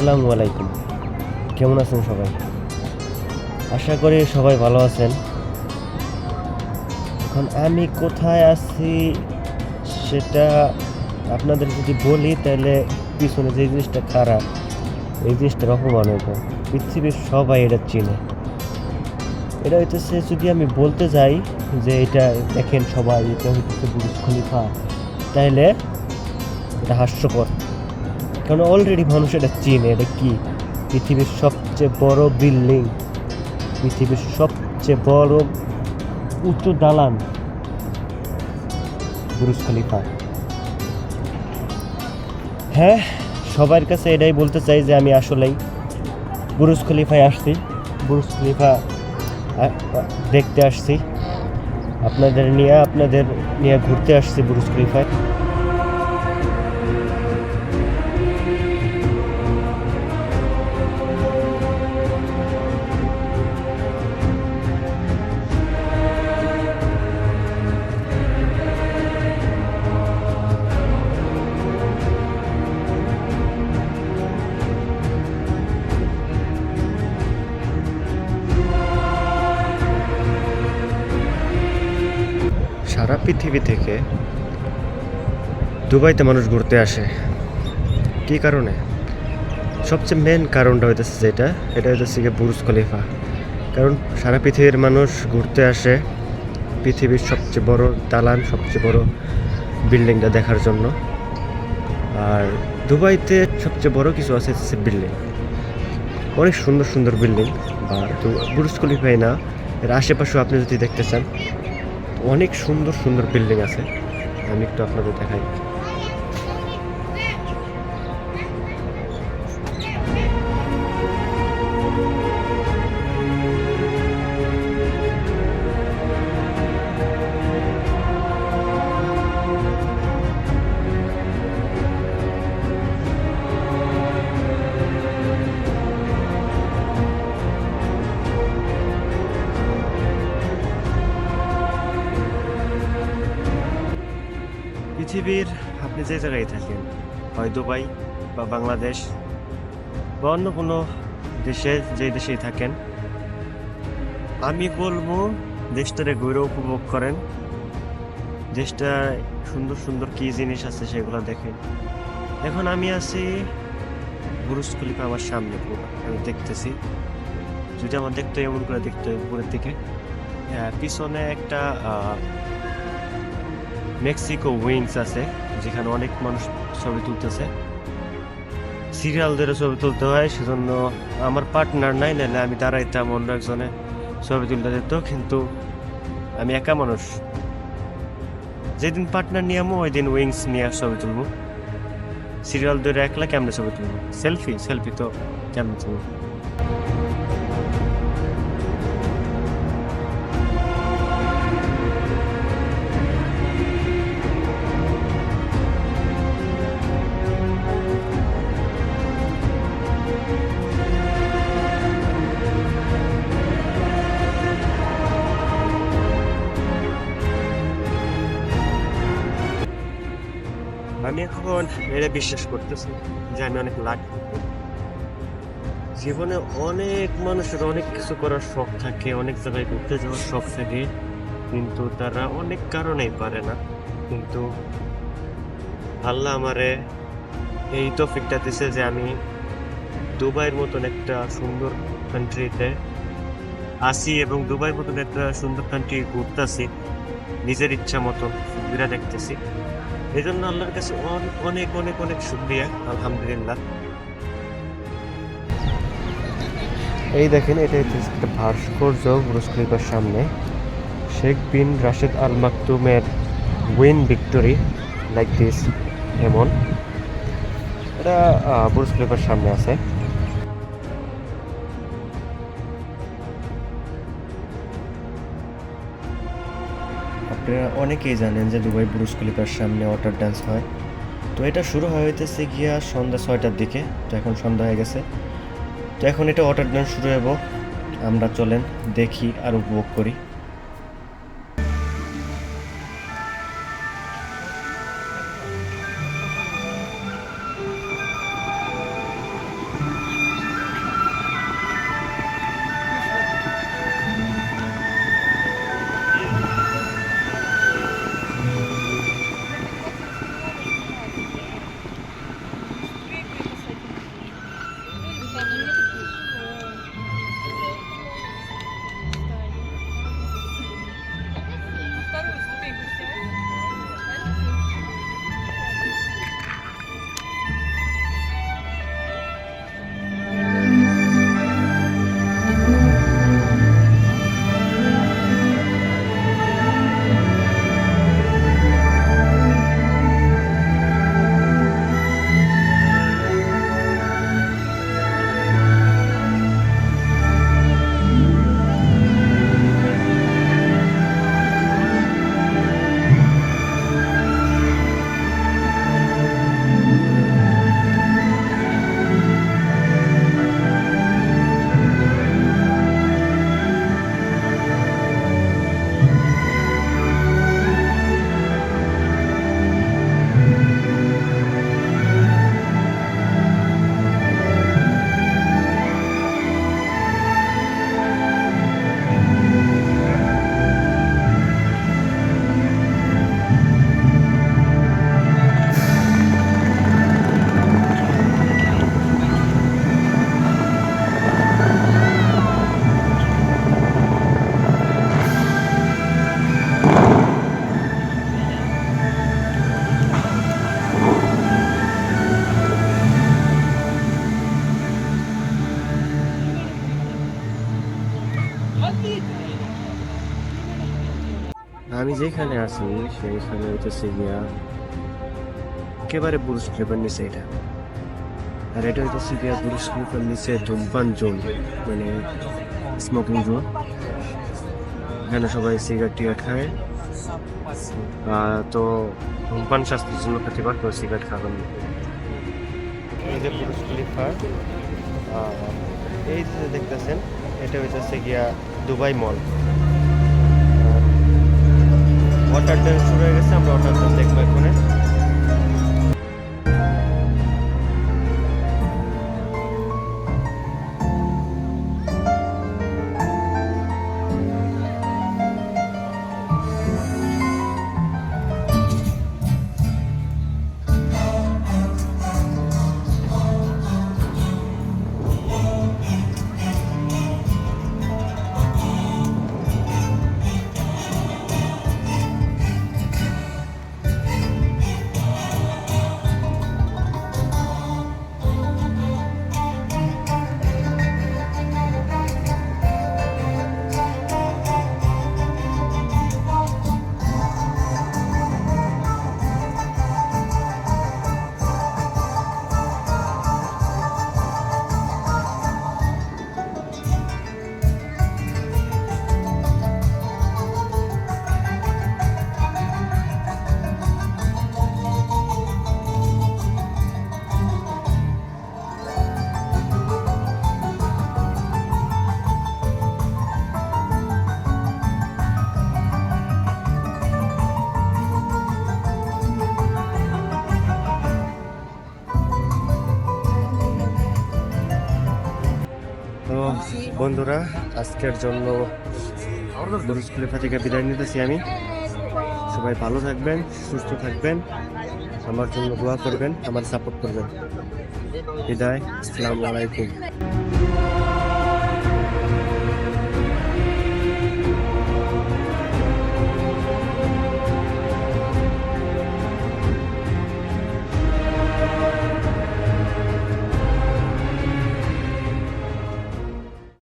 আসসালামু আলাইকুম। কেমন আছেন সবাই? আশা করি সবাই ভালো আছেন। এখন আমি কোথায় আছি সেটা আপনাদের যদি বলি তাহলে পিছনে যে জিনিসটা খারাপ এই জিনিসটার অপমান হইব। পৃথিবীর সবাই এটা চিনে। এটা হইতেছে যদি আমি বলতে যাই যে এটা দেখেন সবাই এটা হইতেছে বুর্জ খলিফা তাহলে এটা হাস্যকর। কারণ অলরেডি মানুষ এটা চিনে। এটা কি? পৃথিবীর সবচেয়ে বড় বিল্ডিং, পৃথিবীর সবচেয়ে বড় উঁচু দালান বুর্জ খলিফা। হ্যাঁ, সবার কাছে এটাই বলতে চাই যে আমি আসলেই বুর্জ খলিফায় আসছি। বুর্জ খলিফা দেখতে আসছি, আপনাদের নিয়ে ঘুরতে আসছি বুর্জ খলিফায়। সারা পৃথিবী থেকে দুবাইতে মানুষ ঘুরতে আসে কী কারণে? সবচেয়ে মেন কারণটা হইতেছে এটা হইতেছে গিয়ে বুর্জ খলিফা। কারণ সারা পৃথিবীর মানুষ ঘুরতে আসে পৃথিবীর সবচেয়ে বড় দালান, সবচেয়ে বড় বিল্ডিংটা দেখার জন্য। আর দুবাইতে সবচেয়ে বড় কিছু আছে হচ্ছে বিল্ডিং, অনেক সুন্দর সুন্দর বিল্ডিং। বা বুর্জ খলিফাই না, এর আশেপাশেও আপনি যদি দেখতে চান অনেক সুন্দর সুন্দর বিল্ডিং আছে। আমি একটু আপনাদের দেখাই। পৃথিবীর আপনি যে জায়গায় থাকেন, হয় দুবাই বা বাংলাদেশ বা অন্য কোনো দেশে, যে দেশেই থাকেন, আমি বলবো দেশটারে ঘুরে উপভোগ করেন। দেশটা সুন্দর সুন্দর কি জিনিস আছে সেগুলো দেখেন। এখন আমি আছি বুর্জ খলিফা আমার সামনে, পুরো আমি দেখতেছি। যদি আমার দেখতে এমন করে দেখতে হয় উপরের দিকে, হ্যাঁ, পিছনে একটা মেক্সিকো উইংস আছে যেখানে অনেক মানুষ ছবি তুলতেছে। সিরিয়াল ধরে ছবি তুলতে হয়, সেজন্য আমার পার্টনার নাই, নাহলে আমি দাঁড়াইতাম, অন্য একজনে ছবি তুলতে দিত। কিন্তু আমি একা মানুষ, যেদিন পার্টনার নিয়ে আমো ওই দিন উইংস নিয়ে ছবি তুলবো। সিরিয়াল ধরে একলা কেমনে ছবি তুলবো? সেলফি তো কেমনে তুলবো? আমি এখন এটা বিশ্বাস করতেছি যে আমি অনেক লাকি। জীবনে অনেক মানুষের অনেক কিছু করার শখ থাকে, অনেক জায়গায় ঘুরতে যাওয়ার শখ থাকে, কিন্তু তারা অনেক কারণেই পারে না। কিন্তু আল্লাহ আমারে এই তৌফিকটা দিছে যে আমি দুবাইয়ের মতন একটা সুন্দর কান্ট্রিতে আসি এবং দুবাইয়ের মতন একটা সুন্দর কান্ট্রি ঘুরতেছি নিজের ইচ্ছা মতন, ঘুরে দেখতেছি। এই জন্য আল্লাহর কাছে অনেক অনেক অনেক শুকরিয়া, আলহামদুলিল্লাহ। এই দেখেন, এটা হচ্ছে একটা ভাস্কর্য বুর্জ খলিফার সামনে, শেখ বিন রাশেদ আল মাকতুমের উইন ভিক্টোরি লাইক দিস, এমন এটা বুর্জ খলিফার সামনে আছে। আপনারা অনেকেই জানেন যে দুবাই বুর্জ খলিফার সামনে ওয়াটার ডান্স হয়। তো এটা শুরু হইতেছে গিয়া সন্ধ্যা 6টার দিকে। তো এখন সন্ধ্যা হয়ে গেছে, তো এখন এটা ওয়াটার ডান্স শুরু হইব। আমরা চলেন দেখি আর উপভোগ করি। আমি যেখানে আছি সেইখানে হইতেছে গিয়া একেবারে বুরুজ খলিফার নিচে এটা। আর এটা হইতেছে গিয়া বুরুজ খলিফার নিচে ধূমপান জোন, মানে স্মোকিং জোন। এখানে সবাই সিগারেট টিগারেট খায়। তো ধূমপান স্বাস্থ্যের জন্য ক্ষতিকর, তো সিগারেট খাবেন না। এই যে বুরুজ খলিফা, এই যে দেখতেছেন এটা হইতেছে গিয়া দুবাই মল। ওয়াটার ড্যাম শুরু হয়ে গেছে, আমরা ওয়াটার ড্যাম দেখবো এখানে। তো বন্ধুরা, আজকের জন্য বুরুজ খলিফা থেকে বিদায় নিতেছি আমি। সবাই ভালো থাকবেন, সুস্থ থাকবেন, আমার জন্য দোয়া করবেন, আমার সাপোর্ট করবেন। বিদায়, আসসালামু আলাইকুম।